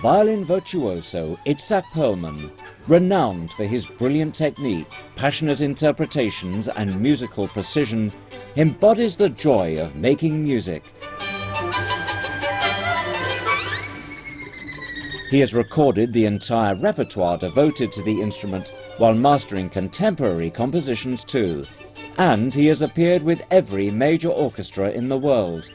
Violin virtuoso Itzhak Perlman, renowned for his brilliant technique, passionate interpretations and musical precision, embodies the joy of making music. He has recorded the entire repertoire devoted to the instrument while mastering contemporary compositions too, and he has appeared with every major orchestra in the world.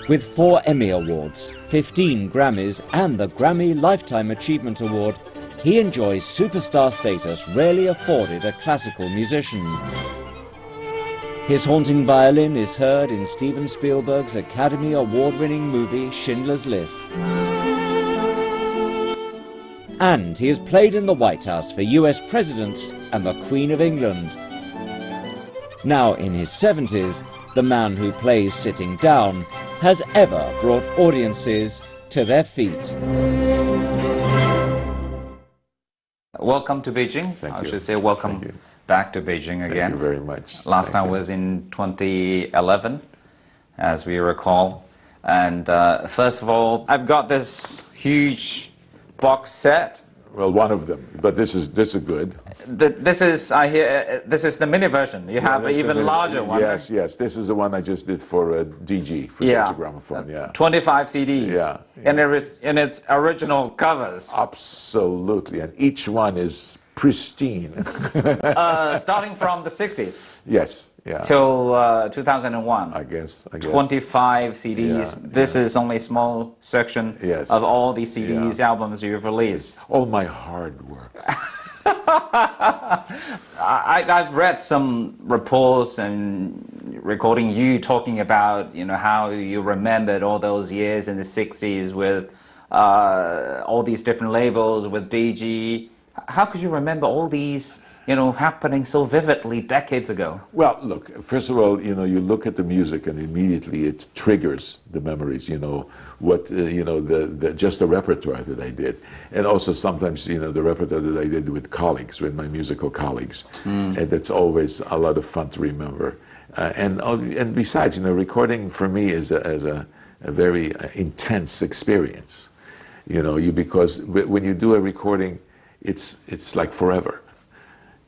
With 4 Emmy Awards, 15 Grammys and the Grammy Lifetime Achievement Award, he enjoys superstar status rarely afforded a classical musician. His haunting violin is heard in Steven Spielberg's Academy Award-winning movie Schindler's List. And he has played in the White House for US presidents and the Queen of England. Now in his 70s, the man who plays sitting down has ever brought audiences to their feet. Welcome to Beijing. I should say welcome back to Beijing again. Thank you very much. Last time was in 2011, as we recall. And first of all, I've got this huge box set. Well, one of them, but this is good. This is, I hear, this is the mini version. You have an even larger one. Yes, yes. This is the one I just did for DG, for Deutsche Grammophon. Yeah. 25 CDs. Yeah. In its original covers. Absolutely, and each one is pristine. Starting from the 60s. Yes. Yeah. Till 2001. I guess. 25 CDs. Yeah, this is only a small section of all these CDs, albums you've released. All my hard work. I've read some reports and recording you talking about, you know, how you remembered all those years in the 60s with all these different labels, with DG. How could you remember all these, you know, happening so vividly decades ago? Well, look, first of all, you know, you look at the music and immediately it triggers the memories, you know, what, you know, just the repertoire that I did. And also sometimes, you know, the repertoire that I did with colleagues, with my musical colleagues. And that's always a lot of fun to remember. And besides, you know, recording for me is a very intense experience, you know, because when you do a recording, it's like forever.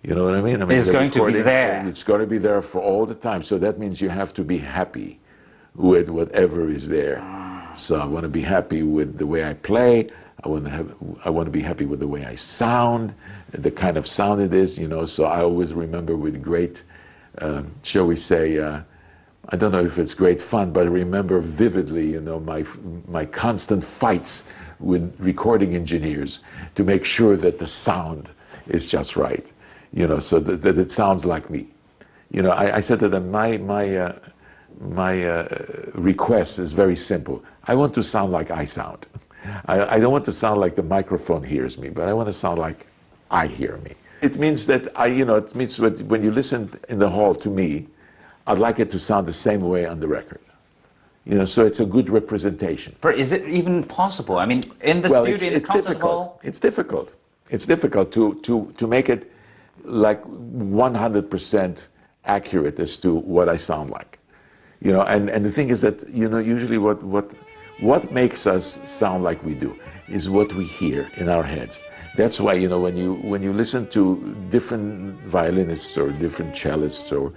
You know what I mean? It's going to be there. It's going to be there for all the time. So that means you have to be happy with whatever is there. So I want to be happy with the way I play. I want to be happy with the way I sound, the kind of sound it is. You know. So I always remember with great, shall we say, I don't know if it's great fun, but I remember vividly, you know, my constant fights with recording engineers to make sure that the sound is just right. You know, so that it sounds like me. You know, I said to them, my request is very simple. I want to sound like I sound. I don't want to sound like the microphone hears me, but I want to sound like I hear me. It means that it means that when you listen in the hall to me, I'd like it to sound the same way on the record. You know, so it's a good representation. But is it even possible? I mean, in the studio, in the concert hall? It's difficult. It's difficult to make it like 100% accurate as to what I sound like, you know. And the thing is that, you know, usually what makes us sound like we do is what we hear in our heads. That's why, you know, when you listen to different violinists or different cellists or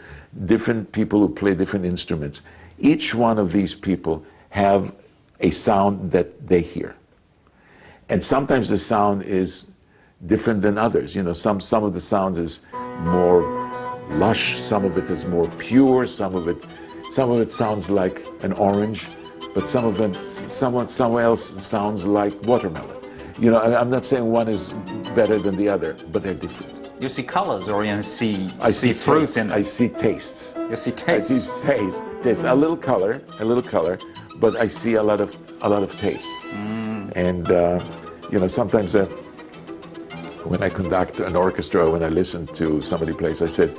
different people who play different instruments, each one of these people have a sound that they hear, and sometimes the sound is different than others. You know, some of the sounds is more lush, some of it is more pure, some of it sounds like an orange, but someone else sounds like watermelon. You know, I'm not saying one is better than the other, but they're different. You see colors, or you see fruits in it. I see tastes. You see tastes. I see taste. A little color, but I see a lot of tastes. And you know, sometimes when I conduct an orchestra, when I listen to somebody plays, I said,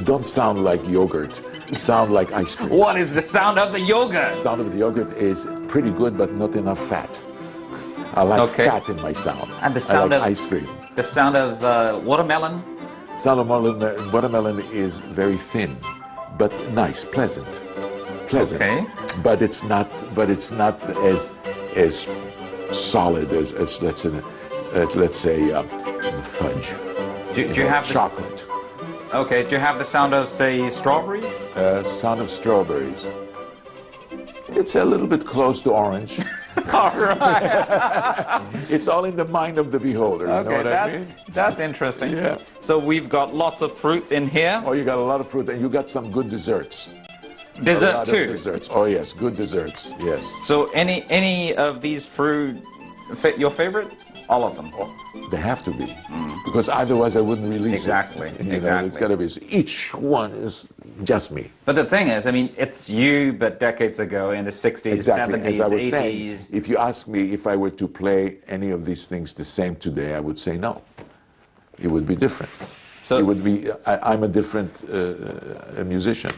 don't sound like yogurt, sound like ice cream. What is the sound of the yogurt? The sound of the yogurt is pretty good, but not enough fat. I like fat in my sound. And the sound of ice cream. The sound of watermelon? Sound of watermelon is very thin, but nice, pleasant. Okay. But it's not as solid as let's say fudge. Do you have chocolate? Okay. Do you have the sound of, say, strawberries? Sound of strawberries. It's a little bit close to orange. All right. It's all in the mind of the beholder. You know what I mean? That's interesting. Yeah. So we've got lots of fruits in here. Oh, you got a lot of fruit, and you got some good desserts. Dessert a lot too. Of desserts. Oh yes, good desserts. Yes. So any of these fruit your favorites? All of them. Oh, they have to be, because otherwise I wouldn't release Exactly. it. You know, it's got to be. Each one is just me. But the thing is, I mean, it's you, but decades ago in the 60s, Exactly. 70s, As I was 80s. saying, if you ask me if I were to play any of these things the same today, I would say no. It would be different. So it would be. I'm a different musician.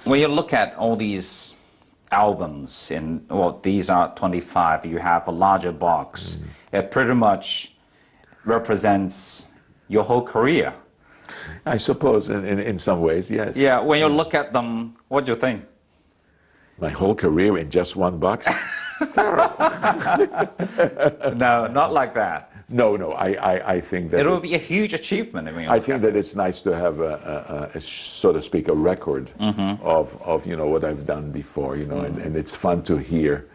When you look at all these albums, these are 25. You have a larger box. It pretty much represents your whole career. I suppose, in some ways, yes. Yeah. When you look at them, what do you think? My whole career in just one box? Terrible. No, not like that. No, I think that it will be a huge achievement. I think that it's nice to have a so to speak, a record of what I've done before, and it's fun to hear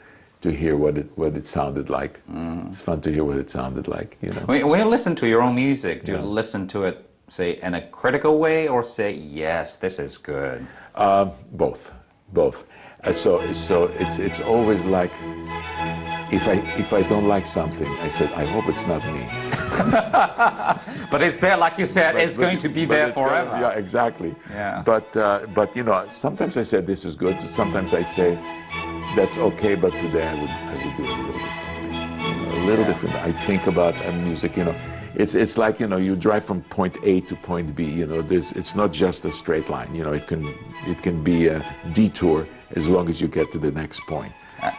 what it sounded like. It's fun to hear what it sounded like, When you listen to your own music, do you listen to it, say, in a critical way, or say, yes, this is good? Both. So it's always like, if I don't like something, I said, I hope it's not me. But it's there, like you said, it's going to be there forever. Yeah, exactly. Yeah. But sometimes I say this is good. Sometimes I say that's okay, but today I would do it a little different. I think about music. It's like you drive from point A to point B. It's not just a straight line. It can be a detour as long as you get to the next point.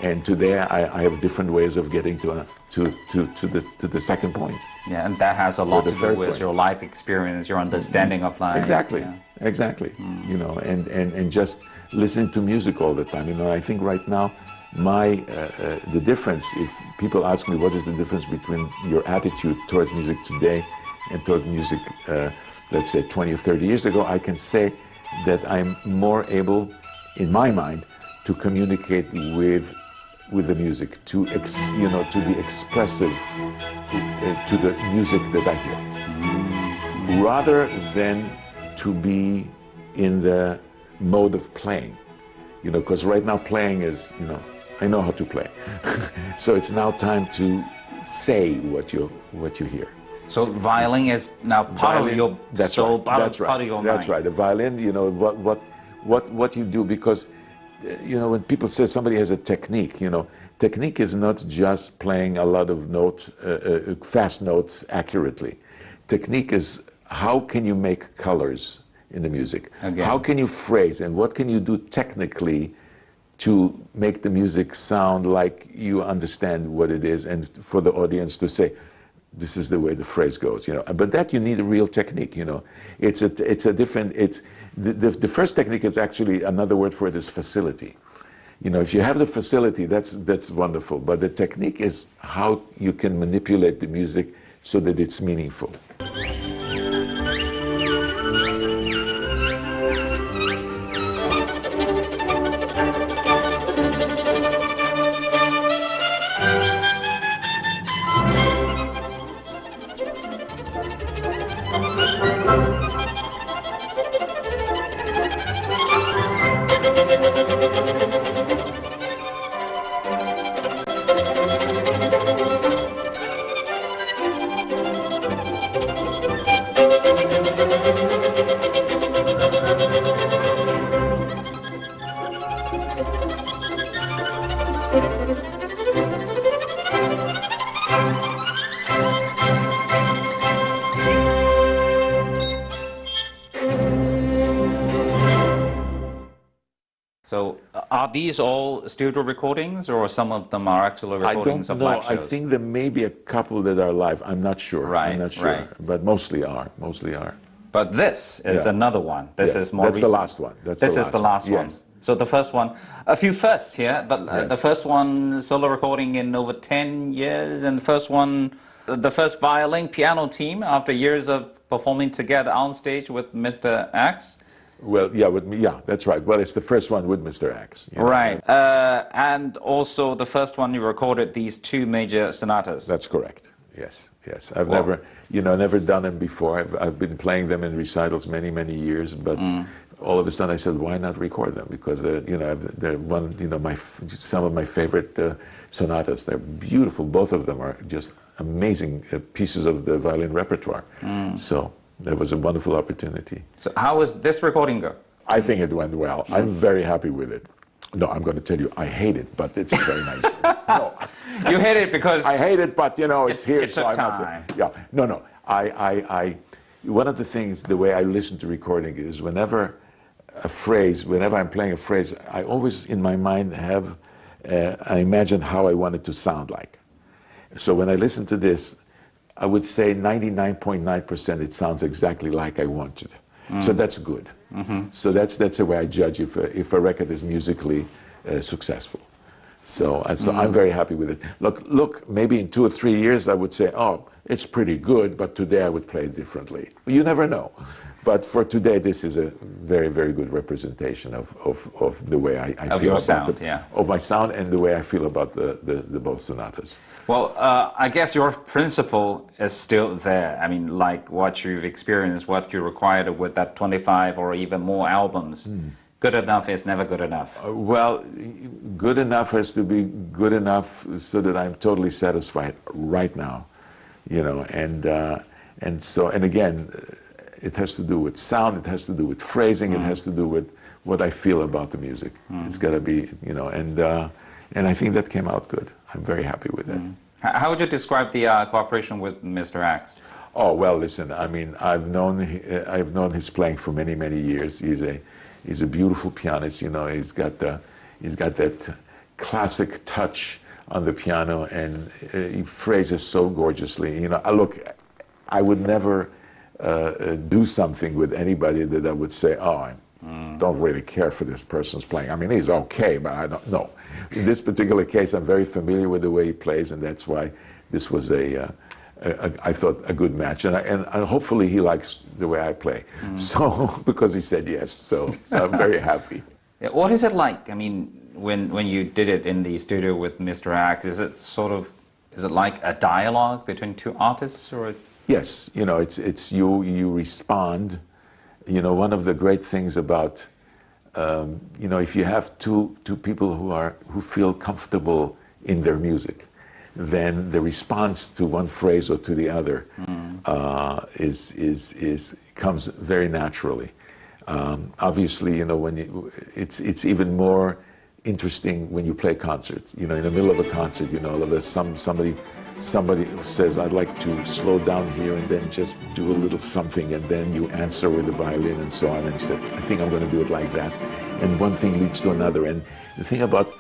And today I have different ways of getting to the second point. Yeah, and that has a lot to do with your life experience, your understanding of life. Exactly. And just listening to music all the time. I think right now the difference, if people ask me what is the difference between your attitude towards music today and towards music, let's say 20 or 30 years ago, I can say that I'm more able, in my mind, to communicate with the music, to be expressive to the music that I hear, rather than to be in the mode of playing. Because right now playing is, I know how to play, so it's now time to say what you hear. So violin is now part of your soul, part of your mind. That's right. The violin, what you do, because when people say somebody has a technique, technique is not just playing a lot of fast notes accurately. Technique is how can you make colors in the music? Again. How can you phrase, and what can you do technically to make the music sound like you understand what it is, and for the audience to say, this is the way the phrase goes, But that you need a real technique, It's a different. The first technique is actually, another word for it is facility. If you have the facility, that's wonderful. But the technique is how you can manipulate the music so that it's meaningful. So are these all studio recordings, or some of them are actual recordings of live shows? I think there may be a couple that are live. I'm not sure. Right, I'm not sure. right. But mostly are. But this is another one. This is more That's recent. the last one. This is the last one. Yes. So the first one, a few firsts here, but the first one solo recording in over 10 years, and the first one, the first violin piano team after years of performing together on stage with Mr. X. Well, yeah, with me, yeah, that's right. Well, it's the first one with Mr. X. You know, Right, and also the first one you recorded these two major sonatas. That's correct. Yes, yes. I've never done them before. I've been playing them in recitals many, many years, but all of a sudden I said, why not record them? Because they're one, some of my favorite sonatas. They're beautiful. Both of them are just amazing pieces of the violin repertoire. So that was a wonderful opportunity. So how was this recording go? I think it went well. I'm very happy with it. No, I'm going to tell you, I hate it, but it's very nice. No. You hate it because... I hate it, but it's here, it so took I must say. Yeah, no. One of the things, the way I listen to recording is whenever I'm playing a phrase, I always in my mind I imagine how I want it to sound like. So when I listen to this, I would say 99.9% it sounds exactly like I want it. So that's good. So that's the way I judge if a record is musically successful. So I'm very happy with it. Look, maybe in 2 or 3 years I would say, oh, it's pretty good, but today I would play it differently. You never know. But for today, this is a very, very good representation of the way I feel about sound, of my sound and the way I feel about the both sonatas. Well, I guess your principle is still there. I mean, like what you've experienced, what you required with that 25 or even more albums. Good enough is never good enough. Well, good enough has to be good enough so that I'm totally satisfied right now, and again, it has to do with sound, it has to do with phrasing, it has to do with what I feel about the music. It's got to be, and I think that came out good. I'm very happy with it. How would you describe the cooperation with Mr. X? Oh, well, listen, I mean, I've known his playing for many, many years. He's a beautiful pianist, he's got that classic touch on the piano, and he phrases so gorgeously. I would never do something with anybody that I would say, oh, I don't really care for this person's playing. I mean, he's okay, but I don't know. In this particular case, I'm very familiar with the way he plays, and that's why this was I thought, a good match. And hopefully he likes the way I play. So, because he said yes, so I'm very happy. Yeah, what is it like? I mean, when you did it in the studio with Mr. X, is it like a dialogue between two artists, or? Yes, it's you respond. One of the great things about if you have two people who feel comfortable in their music, then the response to one phrase or to the other comes very naturally. Obviously, it's even more interesting when you play concerts. In the middle of a concert, all of a sudden somebody says, I'd like to slow down here and then just do a little something, and then you answer with the violin and so on, and you say, I think I'm going to do it like that. And one thing leads to another. And the thing about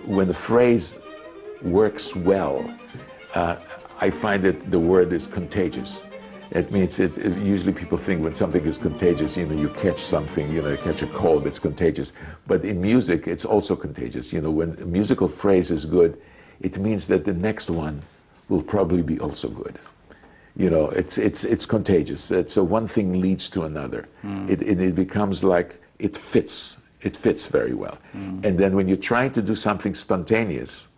when the phrase works well, I find that the word is contagious. It means usually people think when something is contagious, you catch something, you catch a cold, it's contagious. But in music, it's also contagious. When a musical phrase is good, it means that the next one will probably be also good. It's contagious. So one thing leads to another. It becomes like it fits very well. And then when you're trying to do something spontaneous,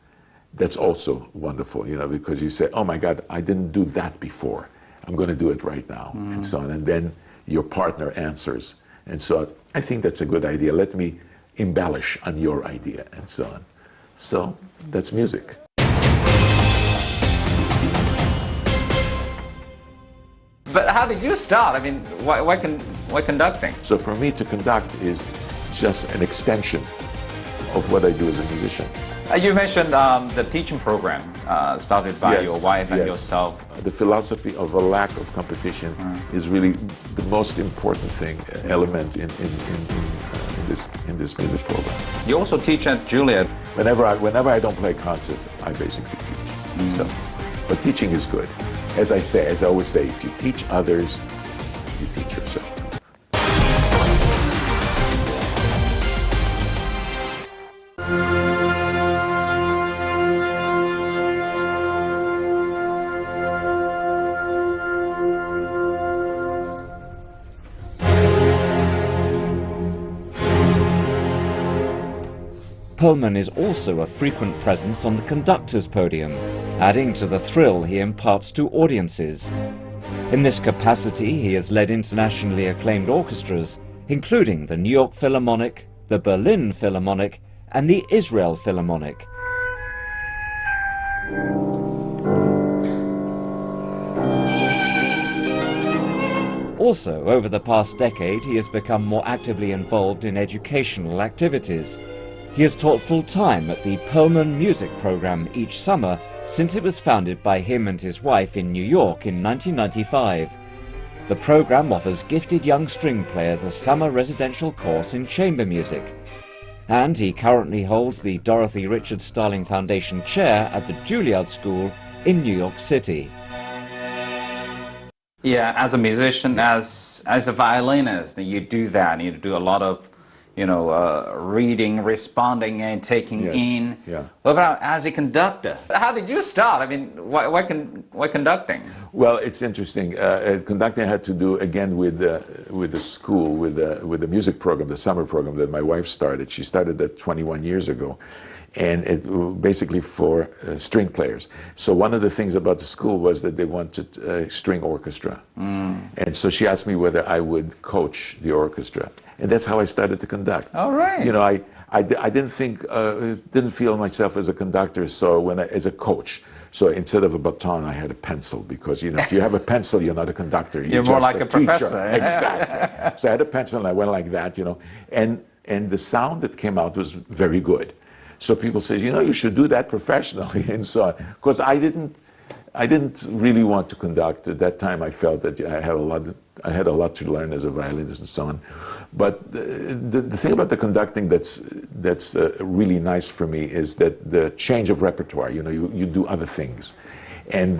that's also wonderful, because you say, oh my God, I didn't do that before. I'm going to do it right now, and so on. And then your partner answers. And so I think that's a good idea. Let me embellish on your idea, and so on. So that's music. But how did you start? I mean, why conducting? So for me to conduct is just an extension of what I do as a musician. You mentioned the teaching program started by your wife and yourself. The philosophy of a lack of competition is really the most important element in this music program. You also teach at Juilliard. Whenever I don't play concerts, I basically teach. So, but teaching is good. As I always say, if you teach others, you teach yourself. Perlman is also a frequent presence on the conductor's podium, adding to the thrill he imparts to audiences. In this capacity, he has led internationally acclaimed orchestras, including the New York Philharmonic, the Berlin Philharmonic, and the Israel Philharmonic. Also, over the past decade, he has become more actively involved in educational activities. He has taught full-time at the Perlman Music Program each summer since it was founded by him and his wife in New York in 1995. The program offers gifted young string players a summer residential course in chamber music. And he currently holds the Dorothy Richard Starling Foundation Chair at the Juilliard School in New York City. Yeah, as a musician, as a violinist, you do that. You do a lot of, reading, responding, and taking in. Yeah. What about as a conductor? How did you start? I mean, why conducting? Well, it's interesting. Conducting had to do again with the school, with the music program, the summer program that my wife started. She started that 21 years ago, and it basically for string players. So one of the things about the school was that they wanted a string orchestra, and so she asked me whether I would coach the orchestra, and that's how I started to conduct. All right. I didn't feel myself as a conductor, so as a coach. So instead of a baton, I had a pencil, because if you have a pencil, you're not a conductor. You're more like a teacher. professor. Exactly. So I had a pencil and I went like that, and the sound that came out was very good. So people say, you should do that professionally and so on. Because I didn't really want to conduct. At that time, I felt that I had a lot to learn as a violinist and so on. But the thing about the conducting that's really nice for me is that the change of repertoire. You do other things, and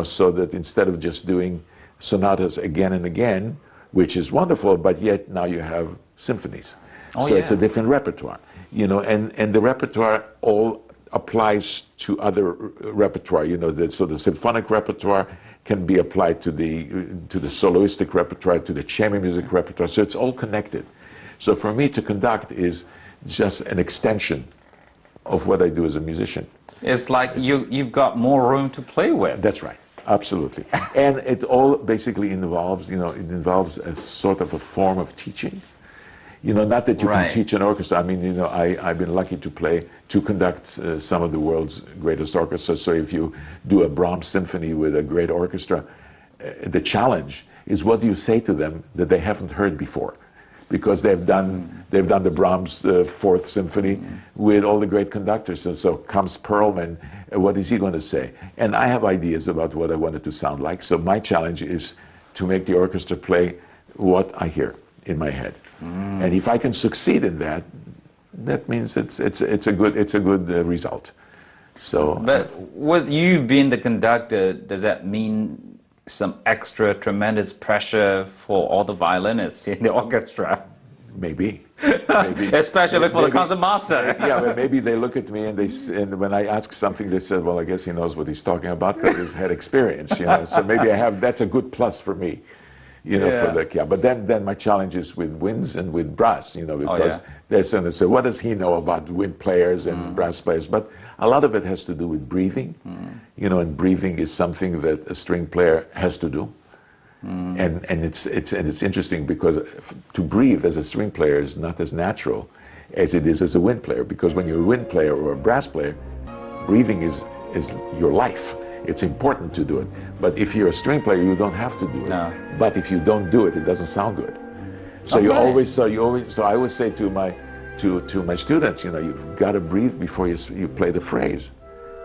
so that instead of just doing sonatas again and again, which is wonderful, but yet now you have symphonies. It's a different repertoire. And the repertoire all applies to other repertoire. So the symphonic repertoire can be applied to the soloistic repertoire, to the chamber music repertoire. So it's all connected. So for me to conduct is just an extension of what I do as a musician. It's like you've got more room to play with. That's right. Absolutely. And it all basically involves, it involves a sort of a form of teaching. Not that you can teach an orchestra. I mean, I've been lucky to conduct some of the world's greatest orchestras. So if you do a Brahms symphony with a great orchestra, the challenge is, what do you say to them that they haven't heard before? Because they've done the Brahms Fourth Symphony with all the great conductors. And so comes Perlman, what is he going to say? And I have ideas about what I want it to sound like. So my challenge is to make the orchestra play what I hear in my head. And if I can succeed in that, that means it's a good result. So, but with you being the conductor, does that mean some extra tremendous pressure for all the violinists in the orchestra? Maybe. Especially for the concertmaster. Yeah, well, maybe they look at me and and when I ask something, they said, "Well, I guess he knows what he's talking about because he's had experience." So maybe that's a good plus for me. But then my challenge is with winds and with brass, because they say, what does he know about wind players and brass players? But a lot of it has to do with breathing, and breathing is something that a string player has to do. And it's interesting because to breathe as a string player is not as natural as it is as a wind player, because when you're a wind player or a brass player, breathing is your life. It's important to do it. But if you're a string player, you don't have to do it. No. But if you don't do it, it doesn't sound good. So So I always say to my students, you've got to breathe before you play the phrase.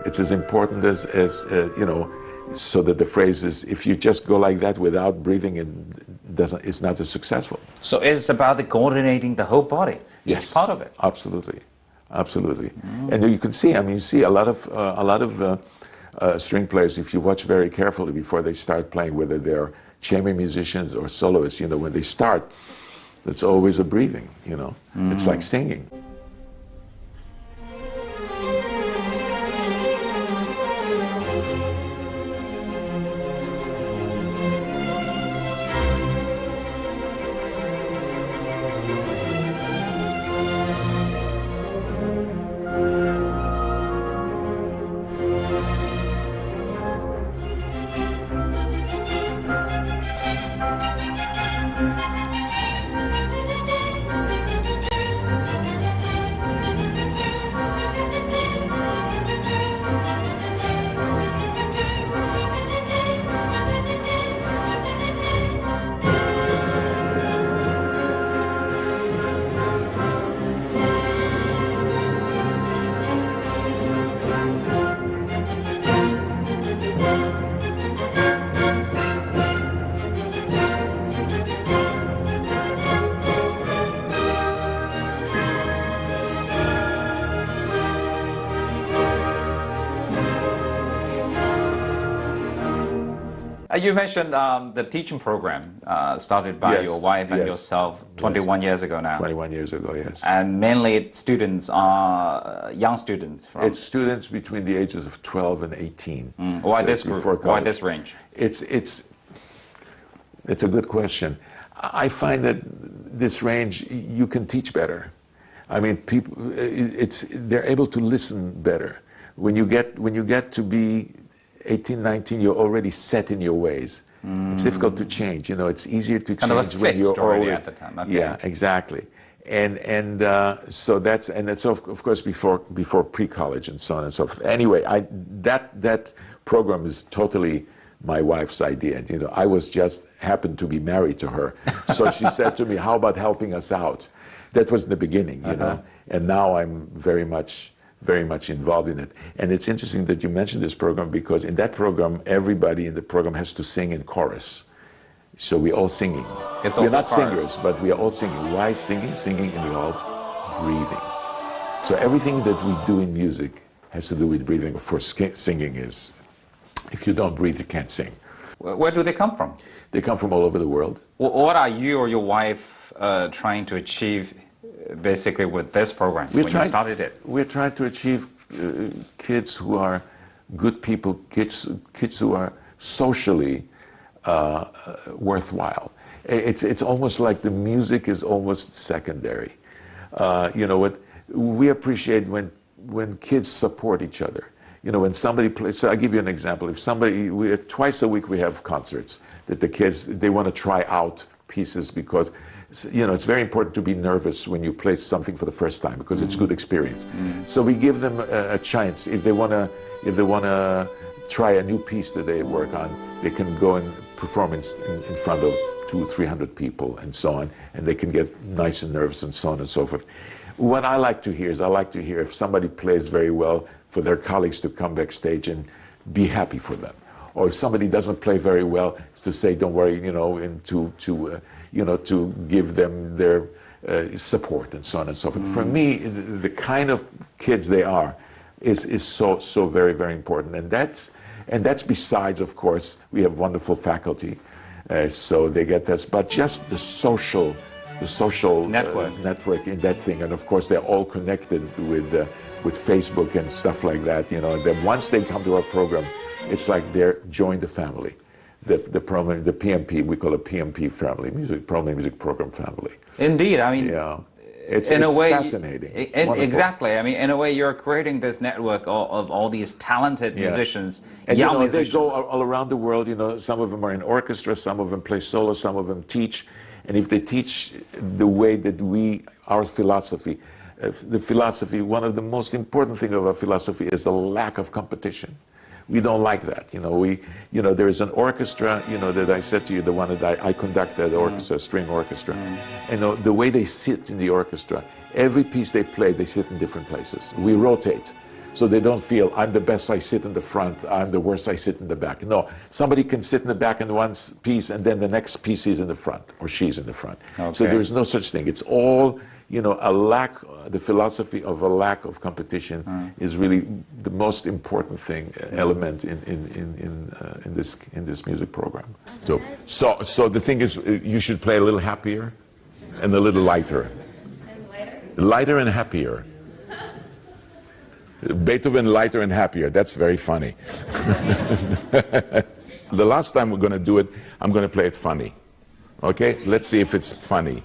It's as important as so that the phrase is, if you just go like that without breathing, it's not as successful. So it's about coordinating the whole body. Yes, it's part of it. Absolutely. And you can see. You see a lot of string players, if you watch very carefully before they start playing, whether they're chamber musicians or soloists, you know, when they start, it's always a breathing, you know. It's like singing. You mentioned the teaching program started by your wife and yourself 21 years ago now. 21 years ago, yes. And mainly students are young students. It's students between the ages of 12 and 18. Why this group? Why this range? It's a good question. I find that this range, you can teach better. I mean, people, they're able to listen better. When you get to be 18, 19, you're already set in your ways. It's difficult to change. You know, it's easier to change when you're already at the time. Okay. Yeah, exactly. And so that's of course before pre-college and so on and so forth. Anyway, that program is totally my wife's idea. You know, I was just happened to be married to her, so she said to me, "How about helping us out?" That was in the beginning, you know, and now I'm very much involved in it. And it's interesting that you mentioned this program, because in that program, everybody in the program has to sing in chorus. So we're all singing. We're not singers, but we are all singing. Why singing? Singing involves breathing. So everything that we do in music has to do with breathing. Of course, singing is, if you don't breathe, you can't sing. Where do they come from? They come from all over the world. What are you or your wife trying to achieve basically with this program when you started it? We're trying to achieve kids who are good people, kids who are socially worthwhile. It's almost like the music is almost secondary. You know what? We appreciate when kids support each other. You know, when somebody plays. So I'll give you an example. If somebody, twice a week we have concerts that the kids, they want to try out pieces, because you know, it's very important to be nervous when you play something for the first time, because it's good experience. So we give them a chance. If they wanna try a new piece that they work on, they can go and perform in front of 200-300 people and so on, and they can get nice and nervous and so on and so forth. What I like to hear is, if somebody plays very well, for their colleagues to come backstage and be happy for them. Or if somebody doesn't play very well, to say, don't worry, you know, and to give them their support and so on and so forth. For me, the kind of kids they are is so very, very important. And that's besides, of course, we have wonderful faculty, so they get this, but just the social network in that thing. And of course, they're all connected with Facebook and stuff like that. You know, that once they come to our program, it's like they're joined the family. The PMP, we call it PMP family, Perlman Music Program family. Indeed, I mean, yeah, it's fascinating. It's exactly. I mean, in a way, you're creating this network of all these talented musicians, and young musicians. They go all around the world. You know, some of them are in orchestra, some of them play solo, some of them teach. And if they teach the way that our philosophy, one of the most important things of our philosophy is the lack of competition. We don't like that. You know, there is an orchestra, you know, that I said to you, the one that I conducted, the orchestra, string orchestra. And the way they sit in the orchestra, every piece they play, they sit in different places. We rotate. So they don't feel, I'm the best, I sit in the front, I'm the worst, I sit in the back. No, somebody can sit in the back in one piece, and then the next piece is in the front, or she's in the front. Okay. So there's no such thing. It's all you know, the philosophy of a lack of competition is really the most important thing, element in this music program. So the thing is, you should play a little happier and a little lighter. And lighter? Lighter and happier. Beethoven, lighter and happier. That's very funny. The last time we're going to do it, I'm going to play it funny. Okay? Let's see if it's funny.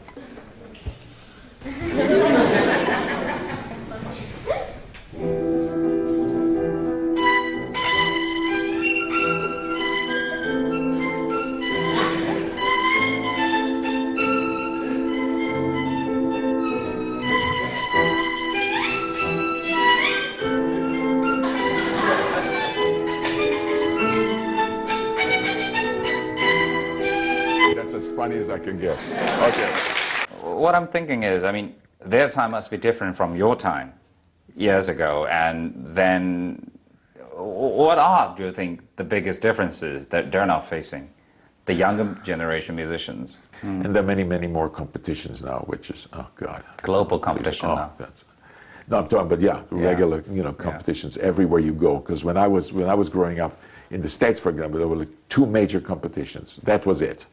That's as funny as I can get. Okay. What I'm thinking is, I mean, their time must be different from your time years ago, and then what are, do you think, the biggest differences that they're now facing, the younger generation musicians? And there are many, many more competitions now, which is, oh God. Global competition now. No, I'm talking, but yeah, regular, you know, competitions everywhere you go. Because when I was growing up in the States, for example, there were like 2 major competitions. That was it.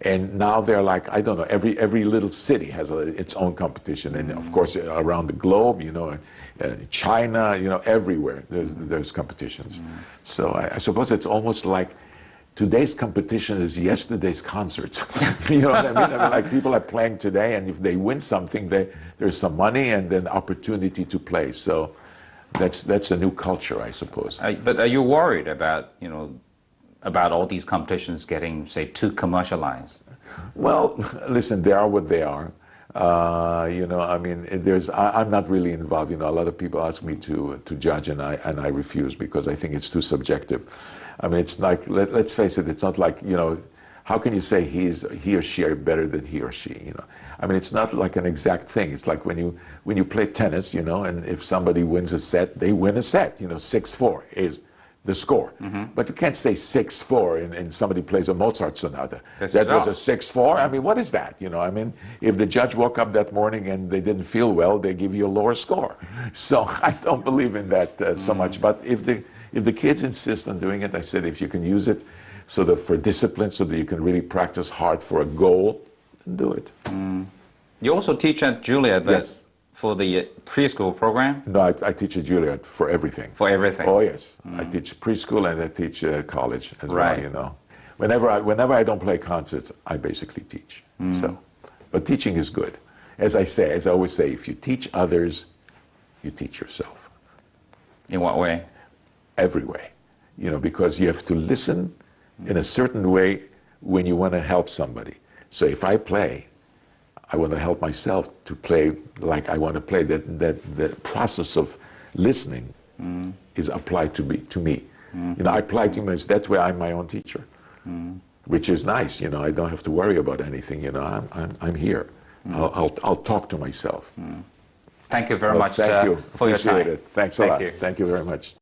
And now they're like, I don't know, every little city has its own competition. And of course, around the globe, you know, China, you know, everywhere there's competitions. So I suppose it's almost like today's competition is yesterday's concerts. You know what I mean? I mean, like people are playing today, and if they win something, there's some money and then opportunity to play. So that's a new culture, I suppose. But are you worried about, you know, about all these competitions getting, say, too commercialized? Well, listen, they are what they are. You know, I mean, I'm not really involved. You know, a lot of people ask me to judge, and I refuse because I think it's too subjective. I mean, it's like, let's face it, it's not like, you know, how can you say he or she are better than he or she? You know, I mean, it's not like an exact thing. It's like when you play tennis, you know, and if somebody wins a set, they win a set. You know, 6-4 is the score. But you can't say 6-4 and somebody plays a Mozart sonata. That was a 6-4. I mean, what is that? You know, I mean, if the judge woke up that morning and they didn't feel well, they give you a lower score. So I don't believe in that so much. But if the kids insist on doing it, I said, if you can use it so that for discipline, so that you can really practice hard for a goal, then do it. You also teach at Juilliard. Yes. For the preschool program? No, I teach at Juilliard for everything. For everything? Oh, yes. I teach preschool and I teach college as well, you know. Whenever I don't play concerts, I basically teach. So, but teaching is good. As I always say, if you teach others, you teach yourself. In what way? Every way. You know, because you have to listen in a certain way when you want to help somebody. So if I play, I want to help myself to play like I want to play. That process of listening is applied to me. You know, I apply to me. That way, I'm my own teacher, which is nice. You know, I don't have to worry about anything. You know, I'm here. I'll talk to myself. Thank you very much thank you. for your time. Appreciate it. Thanks a lot. Thank you very much.